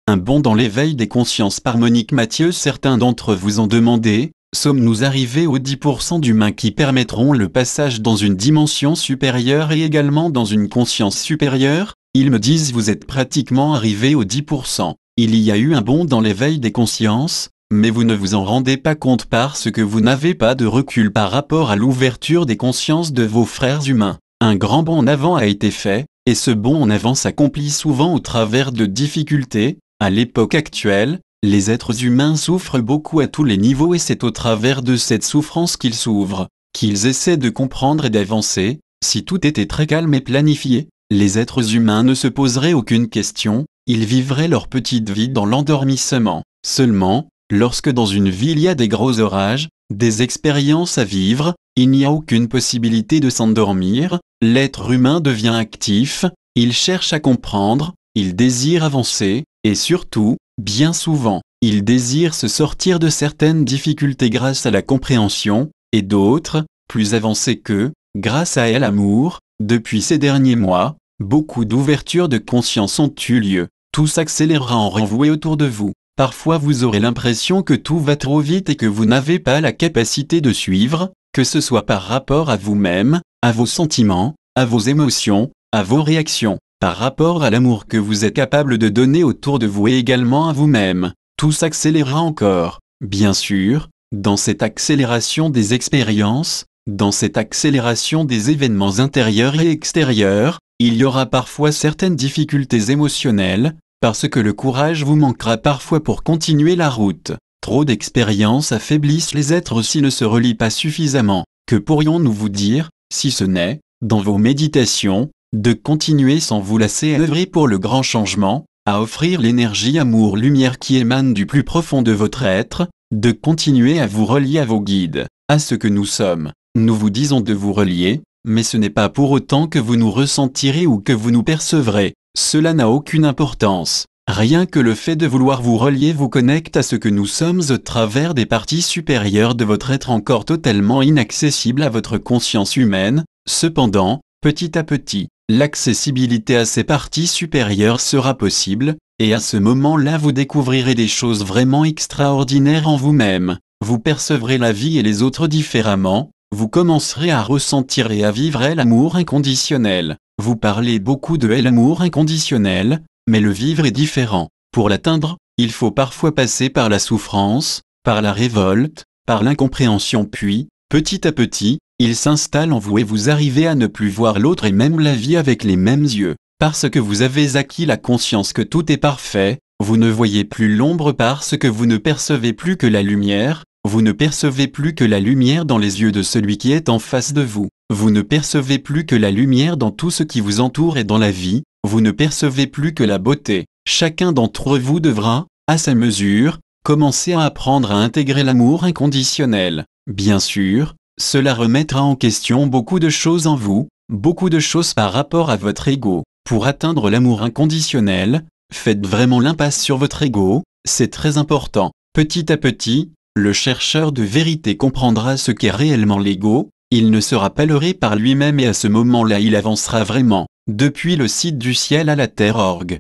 Un bond dans l'éveil des consciences par Monique Mathieu. Certains d'entre vous ont demandé, sommes-nous arrivés aux 10% d'humains qui permettront le passage dans une dimension supérieure et également dans une conscience supérieure? Ils me disent vous êtes pratiquement arrivés aux 10%. Il y a eu un bond dans l'éveil des consciences, mais vous ne vous en rendez pas compte parce que vous n'avez pas de recul par rapport à l'ouverture des consciences de vos frères humains. Un grand bond en avant a été fait, et ce bond en avant s'accomplit souvent au travers de difficultés. À l'époque actuelle, les êtres humains souffrent beaucoup à tous les niveaux et c'est au travers de cette souffrance qu'ils s'ouvrent, qu'ils essaient de comprendre et d'avancer. Si tout était très calme et planifié, les êtres humains ne se poseraient aucune question, ils vivraient leur petite vie dans l'endormissement. Seulement, lorsque dans une ville il y a des gros orages, des expériences à vivre, il n'y a aucune possibilité de s'endormir, l'être humain devient actif, il cherche à comprendre, il désire avancer, et surtout, bien souvent, il désire se sortir de certaines difficultés grâce à la compréhension, et d'autres, plus avancées qu'eux, grâce à l'amour. Depuis ces derniers mois, beaucoup d'ouvertures de conscience ont eu lieu, tout s'accélérera en renvoué autour de vous. Parfois vous aurez l'impression que tout va trop vite et que vous n'avez pas la capacité de suivre, que ce soit par rapport à vous-même, à vos sentiments, à vos émotions, à vos réactions, par rapport à l'amour que vous êtes capable de donner autour de vous et également à vous-même. Tout s'accélérera encore. Bien sûr, dans cette accélération des expériences, dans cette accélération des événements intérieurs et extérieurs, il y aura parfois certaines difficultés émotionnelles, parce que le courage vous manquera parfois pour continuer la route. Trop d'expériences affaiblissent les êtres s'ils ne se relient pas suffisamment. Que pourrions-nous vous dire, si ce n'est, dans vos méditations, de continuer sans vous lasser à œuvrer pour le grand changement, à offrir l'énergie amour-lumière qui émane du plus profond de votre être, de continuer à vous relier à vos guides, à ce que nous sommes. Nous vous disons de vous relier, mais ce n'est pas pour autant que vous nous ressentirez ou que vous nous percevrez. Cela n'a aucune importance. Rien que le fait de vouloir vous relier vous connecte à ce que nous sommes au travers des parties supérieures de votre être encore totalement inaccessibles à votre conscience humaine. Cependant, petit à petit, l'accessibilité à ces parties supérieures sera possible, et à ce moment-là vous découvrirez des choses vraiment extraordinaires en vous-même. Vous percevrez la vie et les autres différemment, vous commencerez à ressentir et à vivre l'amour inconditionnel. Vous parlez beaucoup de l'amour inconditionnel, mais le vivre est différent. Pour l'atteindre, il faut parfois passer par la souffrance, par la révolte, par l'incompréhension puis, petit à petit, il s'installe en vous et vous arrivez à ne plus voir l'autre et même la vie avec les mêmes yeux. Parce que vous avez acquis la conscience que tout est parfait, vous ne voyez plus l'ombre parce que vous ne percevez plus que la lumière, vous ne percevez plus que la lumière dans les yeux de celui qui est en face de vous. Vous ne percevez plus que la lumière dans tout ce qui vous entoure et dans la vie, vous ne percevez plus que la beauté. Chacun d'entre vous devra, à sa mesure, commencer à apprendre à intégrer l'amour inconditionnel. Bien sûr, cela remettra en question beaucoup de choses en vous, beaucoup de choses par rapport à votre ego. Pour atteindre l'amour inconditionnel, faites vraiment l'impasse sur votre ego, c'est très important. Petit à petit, le chercheur de vérité comprendra ce qu'est réellement l'ego, il ne se rappellerait par lui-même et à ce moment-là il avancera vraiment. Depuis le site du ciel à la terre org.